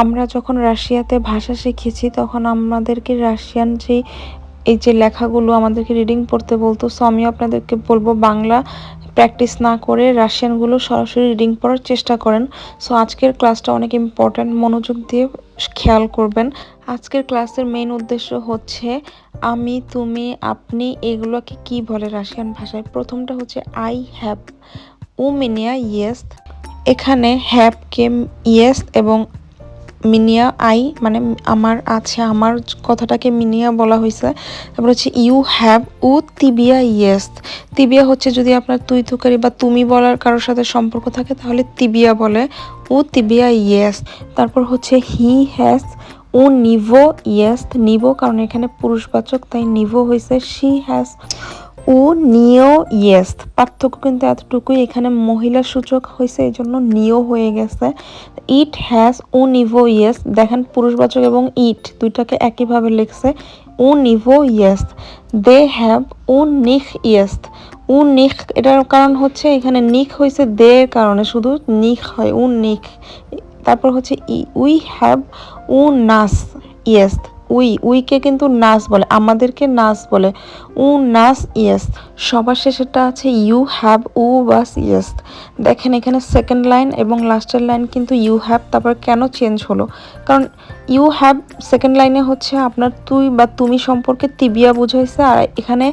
আমরা যখন রাশিয়াতে ভাষা শিখেছি তখন আমাদেরকে রাশিয়ান এই যে লেখাগুলো আমাদেরকে রিডিং পড়তে বলতো। সো আমিও আপনাদেরকে বলবো বাংলা প্র্যাকটিস না করে রাশিয়ানগুলো সরাসরি রিডিং পড়ার চেষ্টা করেন। সো আজকের ক্লাসটা অনেক ইম্পর্ট্যান্ট, মনোযোগ দিয়ে খেয়াল করবেন। আজকের ক্লাসের মেইন উদ্দেশ্য হচ্ছে আমি, তুমি, আপনি এগুলোকে কি বলে রাশিয়ান ভাষায়। প্রথমটা হচ্ছে আই হ্যাভ, উ মিনিয়া ইয়েস। এখানে হ্যাভকে ইয়েস এবং মিনিয়া আই মানে আমার আছে, আমার কথাটাকে মিনিয়া বলা হয়েছে। তারপর হচ্ছে ইউ হ্যাভ, উ তিবিয়া ইয়েস। তিবিয়া হচ্ছে যদি আপনার তুই তুকারি বা তুমি বলার কারোর সাথে সম্পর্ক থাকে তাহলে তিবিয়া বলে, উ তিবিয়া ইয়েস। তারপর হচ্ছে হি হ্যাজ, ও নিভো ইয়েস। নিভো কারণ এখানে পুরুষবাচক তাই নিভো হয়েছে। শি হ্যাজ, ও নিও ইয়েস। পার্থক্য কিন্তু এতটুকুই, এখানে মহিলা সূচক হয়েছে এই জন্য নিও হয়ে গেছে। ইট হ্যাজ, ও নিভো ইয়েস। দেখেন পুরুষবাচক এবং ইট দুইটাকে একইভাবে লিখছে, ও নিভো ইয়েস। দে হ্যাভ, ও নিখ ইয়েস। ও নিখ এটার কারণ হচ্ছে এখানে নিখ হয়েছে দে কারণে, শুধু নিখ হয়, ও নিখ। তারপর হচ্ছে উই হ্যাভ, ও নাস ইয়েস। উইকে কিন্তু নাস বলে, আমাদেরকে নাস বলে, উ নাস ইয়েস। সবার শেষেরটা আছে ইউ হ্যাভ, উ বাস ইয়েস। দেখেন এখানে সেকেন্ড লাইন এবং লাস্টের লাইন কিন্তু ইউ হ্যাভ। তারপর কেন চেঞ্জ হলো, কারণ ইউ হ্যাভ সেকেন্ড লাইনে হচ্ছে আপনার তুই বা তুমি সম্পর্কে তিবিয়া বুঝাইছে, আর এখানে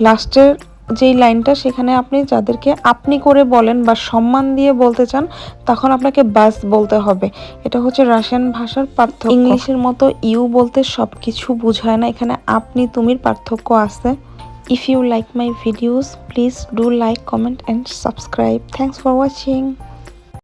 লাস্টের যেই লাইনটা সেখানে আপনি যাদেরকে আপনি করে বলেন বা সম্মান দিয়ে বলতে চান তখন আপনাকে বাস বলতে হবে। এটা হচ্ছে রাশিয়ান ভাষার পার্থক্য। ইংলিশের মতো ইউ বলতে সব কিছু বোঝায় না, এখানে আপনি তুমির পার্থক্য আছে। If you like my videos, please do like, comment and subscribe. Thanks for watching.